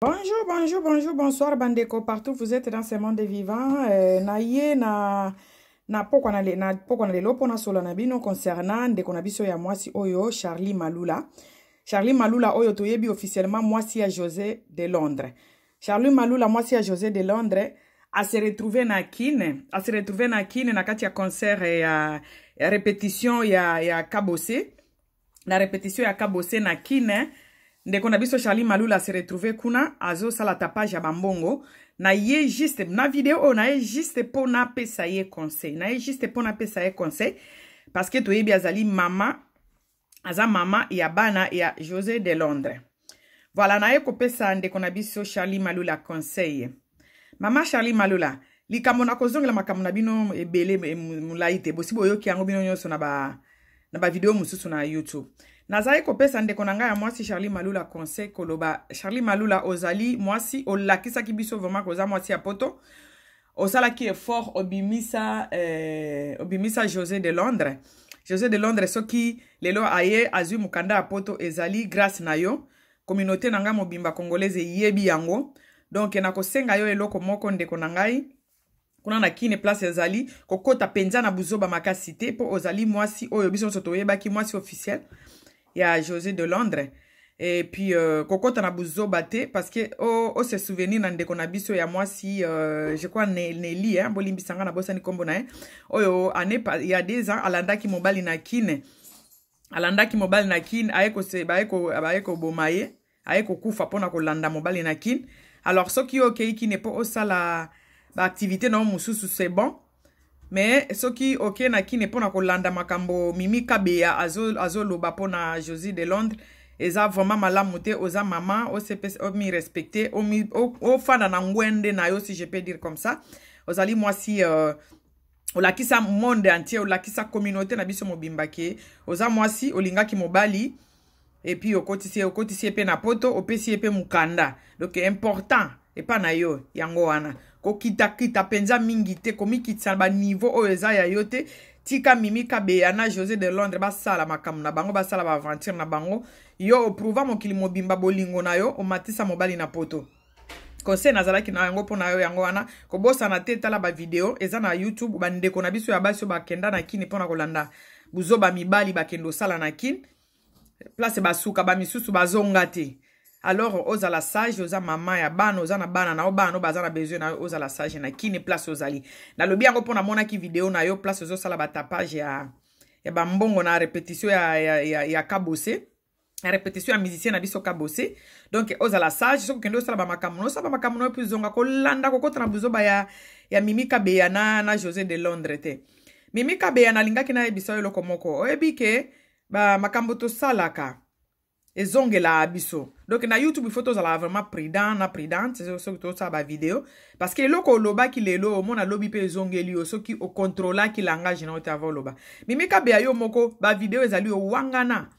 Bonjour, bonjour, bonjour, bonsoir, Bandeko, partout vous êtes dans ce monde vivant. Na poko na lelo pona solo na bino concernant ndeko na biso ya mwasi oyo Charlie Malula. Charlie Malula oyo toyebi officiellement mwasi ya José de Londres. Charlie Malula mwasi ya José de Londres a se retrouvé na kine na kati ya concert ya répétition ya Kabose. La répétition ya Kabose na kine. Ndeko na biso Charlie Malula se retrouvé kuna azo sala tapage ya bambongo na ye juste na vidéo na ye juste po na pesa ye conseil parce que toyebi azali mama ya bana ya José de Londres. Voilà na ye ko pesa ndeko na biso Charlie Malula conseil. Mama Charlie Malula likambo na kozongela makambo na bino ebele mulaite bosibo yoki yango bino nyonso na ba video mususu na YouTube. Nazaye kopesa ndeko na ngai ya mwasi Charlie Malula conseil koloba Charlie Malula ozali mwasi olakisa kibiso vraiment koza mwasi ya poto osala ki effort obimisa José de Londres. José de Londres soki lelo aye azui mukanda ya poto ezali grâce na yo communauté na ngai mobimba congolaise yebi yango donc na kosenga yo eloko moko ndeko na ngai kuna na kine place ezali kokota penza na buzoba makasi te po ozali mwasi oyo biso soto yebaki mwasi officiel ya José de Londres. Et puis kokota na buzoba te parce que se souvenir na ndeko na biso ya mwasi je crois Nelly bolimbisanga na bosa ni kombo na oyo ane il y a 2 ans alandaki mobali na kine ayeko bomaye ayeko kufa pona kolanda mobali na kine. Alors soki okei kine po osala ba activité na mususu c'est bon. Mais soki ok na kine pona kolanda makambo Mimi Kabeya azo loba pona José de Londres eza vraiment malamu te oza mama o CPS o mi respecter o fana na ngwende na yo si je peux dire comme ça ozali mwasi olakisa monde entier olakisa communauté na biso mobimba ke oza mwasi olingaki mobali et puis okotisi pe na poto opesi pe mukanda donc important et pas na yo yango wana kita penza mingi te komi kitsa ba niveau oyo eza ya yote tika Mimi Kabeya na José de Londres basala makamu na bango basala ba aventure na bango yo oprouva mokili mobimba bolingo na yo omatisa mobali na poto conseil nazalaki na yango pona yo yango wana kobosa na te tala ba video eza na YouTube bandeko na biso ya baso bakenda na kini pona kolanda buzoba mibali bakendo sala na kini place basuka ba misusu bazonga te. Alors ozala sage oza mama ya bana oza na bana na obana baza na besoin na ozala sage na kini place ozali na lobi yango pona mona ki video na yo place ozo sala ba tapage ya bambongo na répétition ya Kabose ya répétition ya musicien na biso Kabose donc ozala sage soko kendo sala ba makamu no plus zonga ko landa ko kota na buzoba ya Mimi Kabeya na José de Londres te. Mimi Kabeya na lingaki na ebiso yo loko moko oyebi ke ba makambo to salaka ezongela abiso. Donc na YouTube photo zala vraiment prudente c'est que tout ça ba vidéo parce que loko loba ki lelo mona lobi pe ezongeli soki o contrôla ki langage na otava loba. Mimi Kabeya yo moko ba vidéo ezali o wangana.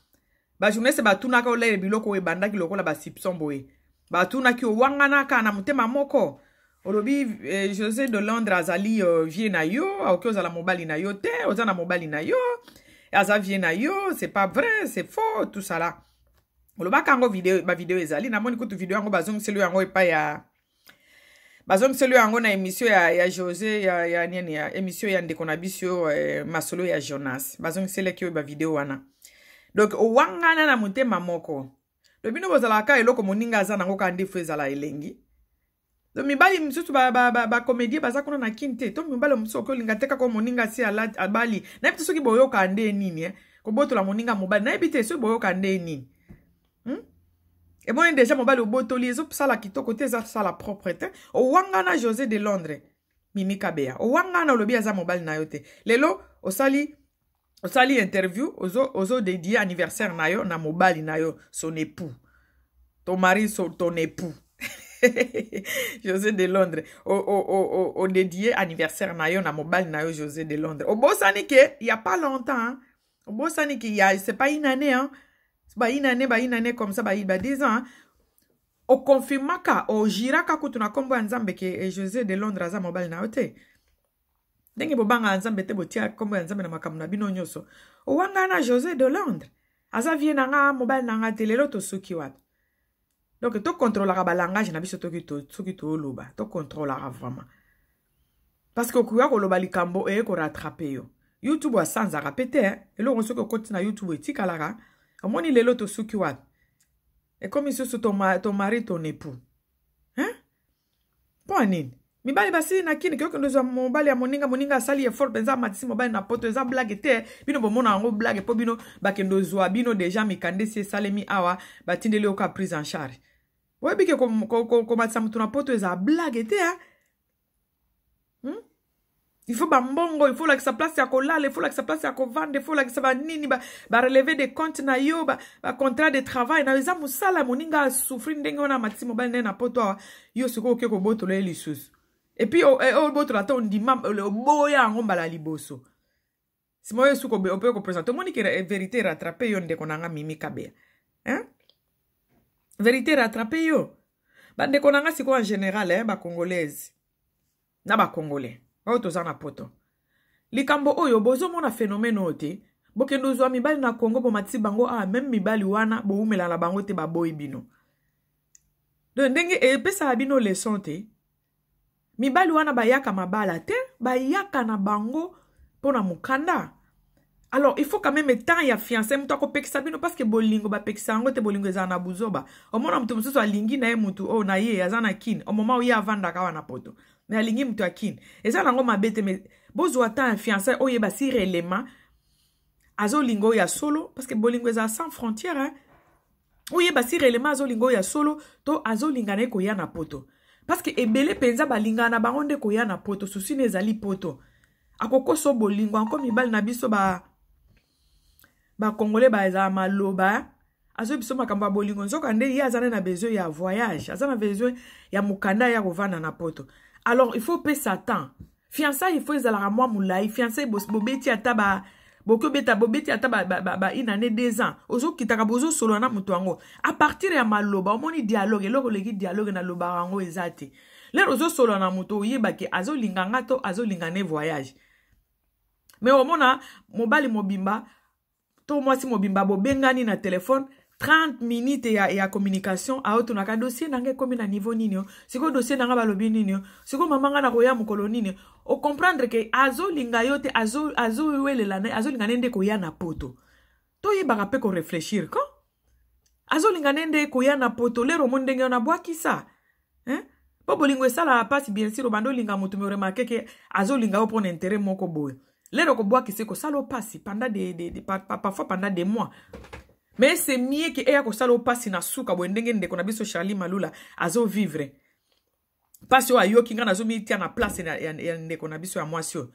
Ba journaliste ba tuna ka ole biloko we banda ki lokola ba sipson boye. Ba tuna ki o wangana ka na mutema moko. Olobi José de Londres azali vie na yo, oki ozala mobali na yo te, ozana mobali na yo. Aza vie na yo, c'est pas vrai, c'est faux tout ça là. Oloba kango video ezali na moni kutu video yango bazong selo yango epa ya bazong selo yango na émission ya José ya nini ya émission ya ndeko na biso masolo ya Jonas bazong selo ki ba video wana donc owangana na mutema moko do bino bozala ka eloko moninga za nango ka ndefu ezala elengi do mibali msusu ba comédie baza kuna na kinte to mibali msusu ko linga teka ko moninga si abali na bitu soki boyoka nde nini ko botola moninga mobali na bite so boyoka nde nini. Et bon, déjà, mobile au botoli, ça la kitoko, ça la propreté. O wangana José de Londres, Mimi Kabeya. O wangana lobi aza mobile na yote. Lelo, osali interview, ozo dédié anniversaire na yo, na mobile na yo, son époux. Ton mari, ton époux. José de Londres. O dédié anniversaire na yo, na mobile na yo, José de Londres. O bosani ke, il y a pas longtemps, hein. O bosani ke, c'est pas une année, hein. Ba une année comme ça, ba 10 ans. O confirmaka, o jiraka kutuna kombo ya nzambe ke José de Londres aza mobile na ote. Denge bobanga nzambe te botia kombo ya nzambe na makamu na bino nyoso. O wanga na José de Londres. Aza vie na nga mobile na nga te lelo to suki wat. Donc to contrôlera ba langage na biso soki to loba to contrôlera vraiment parce que kuya ko loba likambo e ko rattraper yo YouTube wa sans a répéter et lo soki okoti na YouTube etikalara omoni lelo to suki wat et comme isso ton mari ton époux hein ponine mibali basi na kini kyo ndo za mobali ya moninga sali effort penza matisi mobali na poto eza blague te bino bomona ngo blague po bino bakendo zwa bino déjà mikande si salemi awa batindeli oka prise en charge ouais bike ko matisa mutu na poto eza blague te il faut bambongo, il faut que sa place à kolala, il faut que sa place à vendre, il faut que ça va nini ba relever des comptes na yo ba contrat de travail na eza musala moninga souffrir ndenge ona matisi mobali na poto yo siko ke ko boto le lisusu. Et puis au boto la ton di mam le boya ngomba la liboso. Si moi suko on peut présenter moni que vérité rattraper yo ndeko nanga mimi kabe. Hein? Vérité rattraper yo. Ba ndeko nanga siko en général ba congolaise. Na ba congolais. Oyo toza na poto. Likambo oyo bozo mona phénomène ote. Bokendo zwa mibali na Congo bo matisi bango même mibali wana bo umela na bango te ba boy bino. Donc ndenge pesa bino leçon te. Mibali wana bayaka mabala te, bayaka na bango pona mukanda. Alors il faut quand même temps ya fiancé mutu ko pekisa bino parce que bolingo ba pekisa ngo te bolingo eza na buzoba. Omona mutu mususu alingi na ye mutu o na ye azana kin. O moment uya avanda ka wana poto. Mais alingi mutu akin. Eza nango mabete mais bozo ata fiancé oye ba si réellement azo lingo ya solo parce que bolingo eza sans frontières hein. Oye ba si réellement azo lingo ya solo to azo lingana ko ya na poto. Parce que ebele penza balinga na bango nde ko ya na poto susi nezali poto. Akoko so bolingo encore mibali na biso ba congolais ba eza maloba azo biso makamba bolingo nzoka nde ya azana na besoin ya voyage azana besoin ya mukanda ya kovanda na poto. Alors il faut payer sa temps. Fiançailles il faut ezala moi moulai fiançailles bobeti ata ba boko beta bobeti ata ba une année 2 ans. Ozo kitaka bozo solo na mutu wango. À partir ya maloba omoni dialogue eloko leki dialogue na loba wango ezate. Lero ozo solo na mutu oyeba ke azo linganga to azo lingane voyage. Mais omona mobali mobimba to mwasi mobimba bobengani na téléphone 30 minutes ya communication a oto naka dossier nanga komi na niveau nini siko dossier nanga balobi nini siko mamanga na koya mukolo nini o comprendre que azo linga yote azo welela na azo linga nende koya na poto to yeba pe ko réfléchir ko azo linga nende koya na poto lero mondenge na bwaki sa hein bobo lingo sala passe bien sûr bando linga mutu me remarquer que azo linga o pour intérêt moko boye lero ko bwaki se ko sala passe pendant parfois pendant des mois. Mais c'est mieux que eya ko salo pasi na suka bo ndenge ndeko na biso Charlie Malula azo vivre. Pasi o ayo kinga na zo mi tia na place ya ndeko na biso ya mwasio.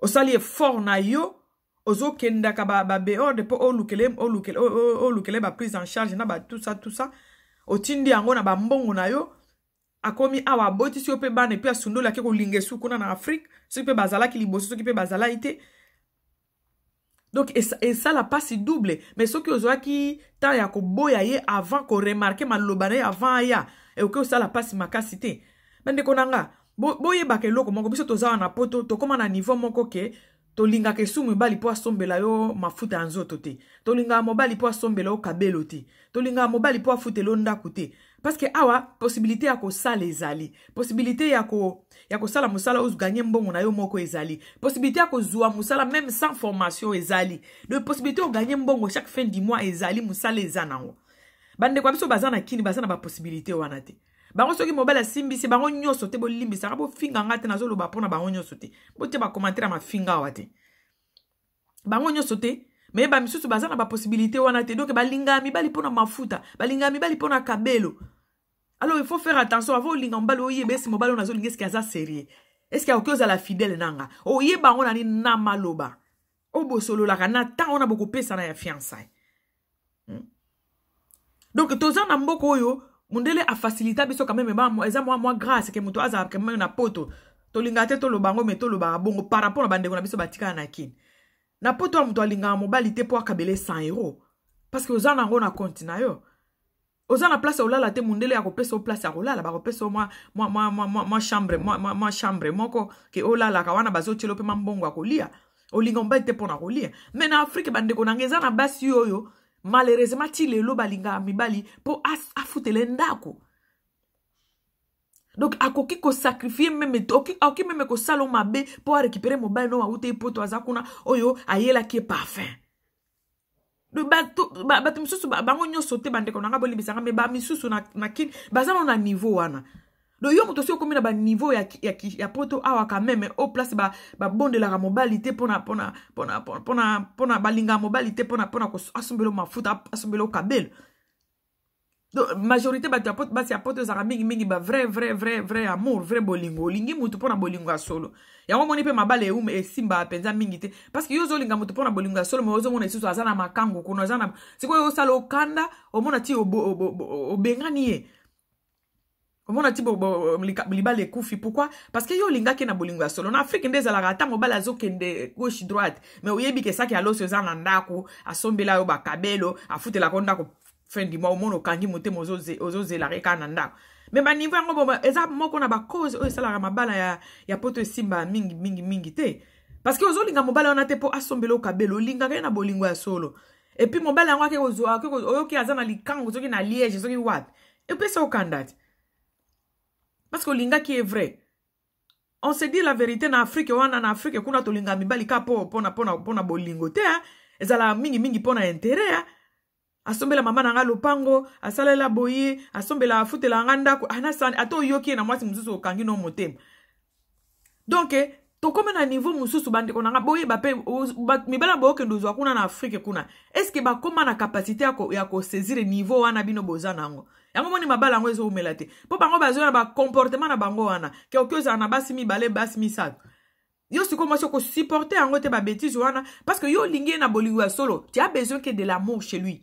O sali fort na yo ozo kenda ka ba beorde po o lukele ba prise en charge na ba tout ça. O tindi yango na ba mbongo na yo akomi awa boti si ope bana pe asundola ke ko lingesu kuna na Afrique, si pe bazala ki liboso ki pe bazala ite. Donc, et ça la passe double. Mais ce que vous avez qui tant ya ko boya ye avant qu'on remarque ma lobane avant ya et que ça la passe ma casité. Mais de konanga boye ba ke loko moko biso toza na poto to koma na niveau moko ke to linga ke sumu bali po asombela yo mafuta nzoto te. To linga mobali po asombela yo kabelo te. To linga mobali po afutelo ndaku te. Parce que awa possibilité ya ko sala ezali, possibilité ya ko sala musala os gagner mbongo na yo moko ezali, possibilité ya ko zuwa musala même sans formation ezali, de possibilité o gagner mbongo chaque fin du mois ezali musala ezanango. Bande kwa biso bazana kini bazana ba possibilité wana te. Bango soki mobile simbi si bango nyoso te bo limbi sa bo finga ngate na zolo ba pona bango nyoso te. Bo te ba commentaire ma finga wate. Bango nyoso te. Mais ba misusu bazana ba possibilité wana te donc balinga mi bali pona mafuta, balinga mi bali pona kabelo. Alors il faut faire attention avant linga mbalo oyebe si mobile nazo linga est-ce qu'il y a sérieux? Est-ce qu'il y a aucun za la fidèle nanga? Oyeba on ani na maloba. Obo solo la kana ta on a beaucoup pesa na ya fiançailles. Donc tozan na mboko oyo mundele a faciliter biso quand même ba moi grâce que muto aza quand même na poto. To linga te to lo bango meto lo ba bongo par rapport na bande na biso batika na kin. Na poto muto linga mobilité pour akabele 100 €. Parce que ozana ngo na compte na yo. Ozana place olala te mundele ya kopesa o place ya olala ba kopesa moi chambre moko ke olala ka wana bazo tshelo pe mambongo akolia. Olinga mbete pona kolia. Mais na Afrique bande ko nangeza na basi yoyo malheureusement ti lelo balinga mibali po afutele ndako. Donc akoki ko sacrifier même akoki même ko salo mabe pour récupérer mobile no awute poto azakuna oyo ayela ki parfum. Donc ba misusu bango nyoso te bande ko nanga bolimbisanga me ba misusu na kin bazana na niveau wana. Donc yo moto sio komina ba niveau ya poto awa quand même au place ba bonde la mobilité pona balinga mobilité pona ko asumbelo mafuta asumbelo kabel. Donc majorité ba poto ba ya poto za mingi ba vrai amour vrai bolingo lingi mutu pona bolingo ya solo. Ya moni pe mabale e simba penza mingi te parce que yo zo linga mutu pona bolingo ya solo mais ozo mona isusu azana makango kuno azana siko yo sala okanda omona ti obengani ye. Comment on a dit libale kufi pourquoi parce que yo linga ke na bolingo ya solo na Afrique ndeza la rata mobala zo kende gauche droite mais oyebi ke ça ki alo se za na ndako asombela yo ba kabelo afute la konda ko fin du mois au mono kangi mote mozo la reka na ndako mais ba niveau ngo bo eza moko na ba cause o sala mabala ya poto simba mingi te parce que ozo linga mobala on a te po asombelo kabelo linga ke na bolingo ya solo et puis mobala ngo ke ozo oyo ki azana likango zo ki na Liège zo ki wat et puis ça au candidat. Parce que linga qui est vrai. On se dit la vérité en Afrique, ou en Afrique, kuna to linga mibali ka pona bolingo te, ezala mingi pona intérêt, asombela mama nanga lopango, asalela boye, asombela afutela nganda, anasani, ato yoki na mwasi mususu okangi no motem. Donc, to comme na niveau mususu bande konanga boye bape mibala boke ndozo kuna na Afrique kuna. Est-ce que ba koma na capacité ya ko saisir niveau wana bino bozana nango? Yango moni mabala ngo ezo umela te. Po bango bazo na ba comportement na bango wana. Ke okyoza na basi mibale basi misatu. Yo siko mo ko supporter yango te ba bêtise wana parce que yo lingi na bolingo ya solo. Tu as besoin que de l'amour chez lui.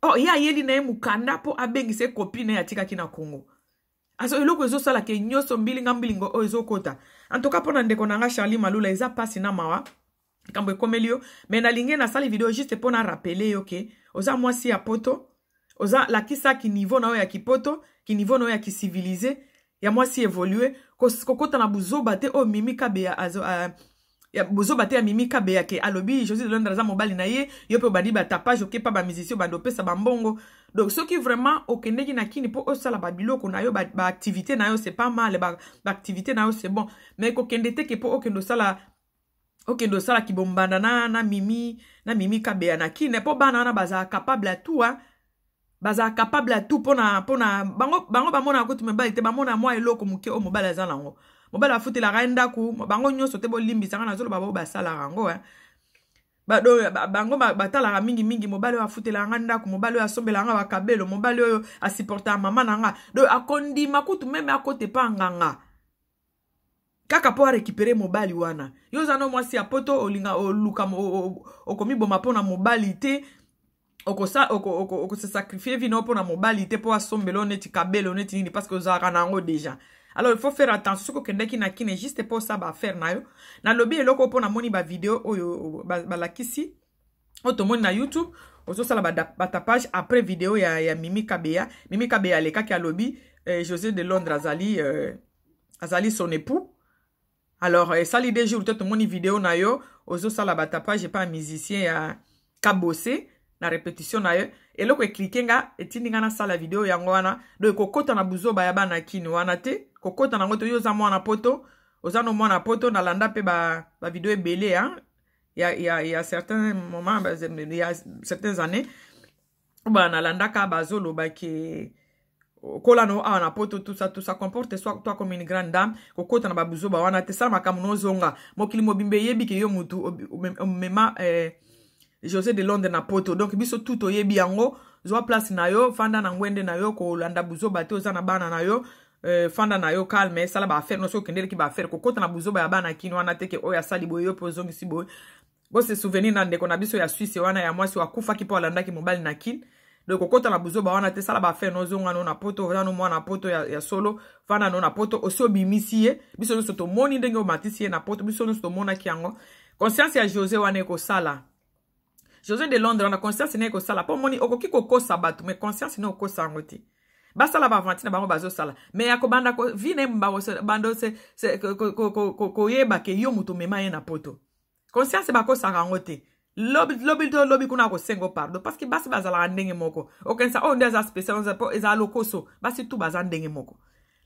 Oh, ya yeli na mukanda po abengi se copine ya tika kina Congo. Aso eloko ezo sala ke nyoso mbilingo o ezo kota. En tout cas pona ndeko nanga Charlie Malula eza pasi na mawa. Kambo ekomelio mais na lingi na sali video juste pona rappeler yo ke oza mwasi ya poto. Oza la kisa ki niveau na yo ya kipoto, ki niveau na yo ya ki civilisé, ya mwasi évolué, kokota na buzoba te o Mimi Kabeya azo ya buzoba te ya Mimi Kabeya ke alobi José de Londres za mobali na ye, yo pe badi ba tapage oké pa ba musicien bando pesa ba mbongo. Donc ce qui vraiment okendeki na kini po osala ba biloko na yo ba activité na yo c'est pas mal, ba activité na yo c'est bon, mais kokendete ke po okendo sala ki bombanda na Mimi Kabeya na kini po bana na baza capable à tout hein. Baza capable à tout pona bango bamona ko tumeba ite bamona mwa eloko muke o mobala za nango mobala futi la renda ku bango nyoso te bo limbisa na zolo babo basala rango hein bango batala mingi mobala wa futi la renda ku mobala ya sombela nga bakabelo mobala yo a supporter mama nanga do akondi makutu meme akote pa nganga kaka po récupérer mobali wana yo zano mwasi ya poto olinga oluka okomi boma pona mobali te oko se sacrifier vino pour na mobilité pour asombelo neti kabelo neti nini parce que ozaka nango déjà. Alors il faut faire attention que kendeki na kine juste pour ça ba faire na yo. Na lobby eloko pour na moni ba vidéo oyo ba lakisi. Otomoni na YouTube, ozo sala ba tapage après vidéo ya Mimi Kabeya. Mimi Kabeya le kaki a lobby José de Londres azali son époux. Alors ça l'idée jour tout moni vidéo na yo, ozo sala ba tapage pas musicien ya Kabose. Na répétition na yo eloko eklikenga etindinga na sala video yango wana do kokota na buzoba ya bana kini wana te kokota na ngoto yo za mwana poto ozano mwana poto na landa pe ba video ebele hein il y a certains moments il y a certaines années ba na landa ka bazolo ba ke kola no na poto tout ça comporte soit toi comme une grande dame kokota na ba buzoba wana te sala makamuno zonga mokili mobimbe yebi ke yo mutu mema José de Londres na poto donc biso tout oyebi yango zo place na yo fanda na ngwende na yo ko landa buzoba te ozana bana na yo fanda na yo calme sala ba faire no so kendele ki ba faire ko kota na buzoba ya bana kino wana teke oya sali boyo pozongi sibo bo se souvenir na ndeko na biso ya Suisse wana ya mwasi wa kufa ki po landa ki mobali na kin donc ko kota na buzoba wana te sala ba faire no zonga no na poto wana no mwana poto ya solo fanda no na poto oso bimisie biso no to moni ndenge o matisie na poto biso no to mona ki yango conscience ya José wana ko sala José de Londres, on a conscience n'est que ça la. Pour moni okoki koko sabatu, mais conscience n'est que ça ngoti. Basa la bavantina bango bazo sala. Mais yako banda ko vine mbawo bando se ko yeba ke yo muto mema na poto. Conscience ba ko sa ngote. lobi kuna ko sengo pardon parce que basi bazala ndenge moko okensa on des spécial on eza lokoso basi tu baza ndenge moko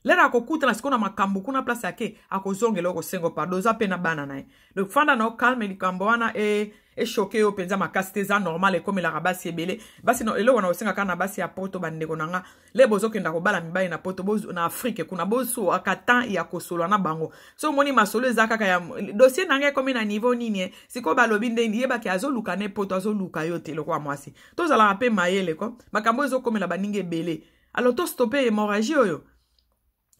lera ko kuta na sikona makambo kuna place yake akozongela ko sengo pardon za pena bana nae donc fanda no calme likambo wana e choqué o penza makasite za normal e comme la rabasi ebele basi no elo wana osenga kana basi ya poto bandeko nanga le bozo kenda ko bala mibali na poto bozo na Afrique kuna bozo akatan ya kosolo na bango so moni masolo ezaka ka ya dossier nanga comme na niveau nini siko balobi nde yeba ki azoluka ne poto azoluka yote lo kwa mwasi to zala pe mayele ko makambo ezo comme la baninge ebele alors to stopper hémorragie oyo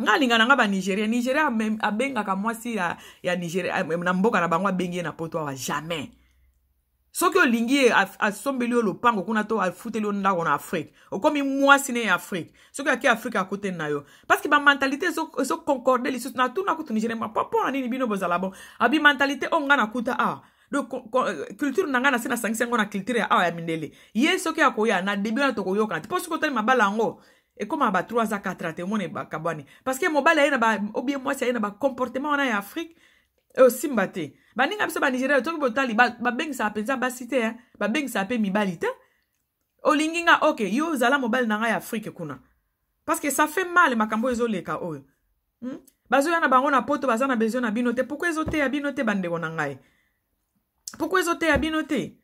nga lingana nga ba Nigeria abenga ka mwasi ya Nigeria na mboka na bango abengi na poto wa jamais soki olingi asombeli yo lopango kuna to afuteli yo ndako na Afrique okomi mwasi ne ya Afrique soki aki Afrique akote na yo parce que ba mentalité so concorde lisusu na tuna kutu Nigeria papa na nini bino bozala bon abi mentalité onga na kuta donc culture nanga na sina sangisa ngo na culture ya mindele ye soki akoya na début na toko yoka po soki otali mabala ngo et comme à 3 à 4 à mon kabani parce que mobile aina ba obie moi c'est aina ba comportement en Afrique et aussi mbate ba ninga biso ba Nigeria to botali ba beng sa penza ba cité ba beng sa pe mibalite olinginga okay yo zala mobile na ngai Afrique kuna parce que ça fait mal makambo ezoleka oyo bazo yana bango na poto bazana besoin na binote pourquoi ezote ya binote bande kona ngai pourquoi ezote ya binote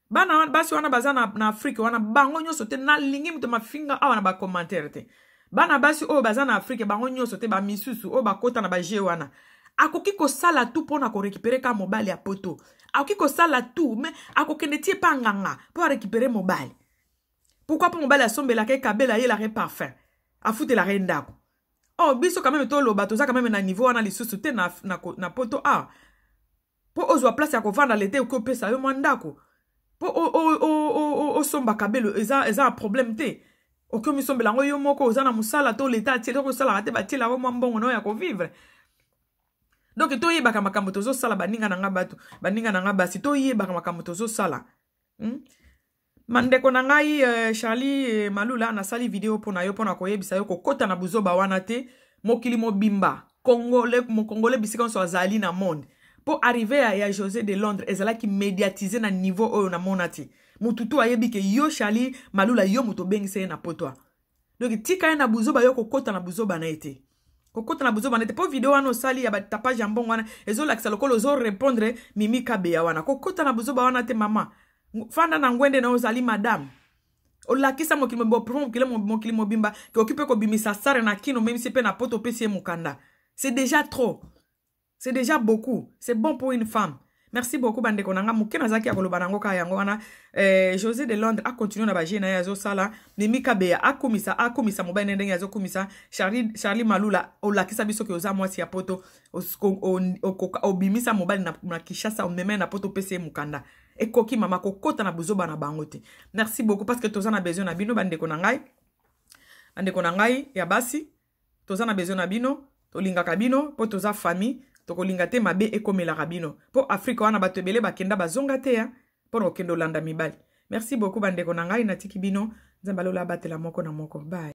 bana basi wana baza na Afrique wana bango nyoso te na lingi muto mafinga awa na ba commentaire te bana basi o baza na Afrique bango nyoso te ba misusu o bakota na ba je wana akoki ko sala tout pona ko récupérer ka mobile ya poto akoki ko sala tout mais akokende tie pa nganga pour récupérer mobile pourquoi pas mobile asombela ke kabela ye la re parfum afute la renda oh biso quand même to lo bato za quand même na niveau wana lisusu te na poto po ozwa place ya ko vanda l'été ko pesa yo mandako po o somba kabelo eza un problème te okomi mi sombela ngo yo moko ozana musala to l'état tie to sala te ba tie la mo mbongo no ya ko vivre donc to yebaka makambo tozo sala baninga nanga bato baninga nanga basi to yebaka makambo tozo sala mandeko nangai Charlie Malula na sali video pona yo pona koyebisa yo kokota na buzoba wana te mokili mobimba Congolais bisika so azali na monde pour arriver à José de Londres ezala ki médiatiser na niveau oyo na monati mututu ayebi ke yo Charlie Malula yo muto bengise na potwa donc tika na buzoba yo kokota na buzoba na ete kokota na buzoba na ete po video wana sali ya tapage ya mbongo wana ezola kisala lokolo zo répondre Mimi Kabeya wana kokota na buzoba wana te mama fanda na ngwende na ozali madame olakisa mokili mobimba ke okipe ko bimisa sare na kino même si pe na poto pesi mukanda c'est déjà trop. C'est déjà beaucoup. C'est bon pour une femme. Merci beaucoup, bandeko nanga. Mukena zaki akoloba nango ka yango wana. José de Londres a continué na baje na yazo sala. Mimi Kabeya a komisa mobile ndenge yazo komisa. Charlie Malula olakisa biso ke oza mwasi ya poto. Obimisa mobile na Kishasa omeme na poto pese mukanda. Ekoki mama kokota na buzoba na bangote. Merci beaucoup parce que toza na besoin na bino bandeko nangai. Bandeko nangai ya basi. Toza na besoin na bino. Tolinga kabino po toza famille. Tokolinga te mabe ekomela rabino. Po Afrika wana bato ebele bakenda bazonga te ya. Po no kendo landa mibali. Merci beaucoup bandeko nangai na tiki bino. Nzambalola batela moko na moko. Bye.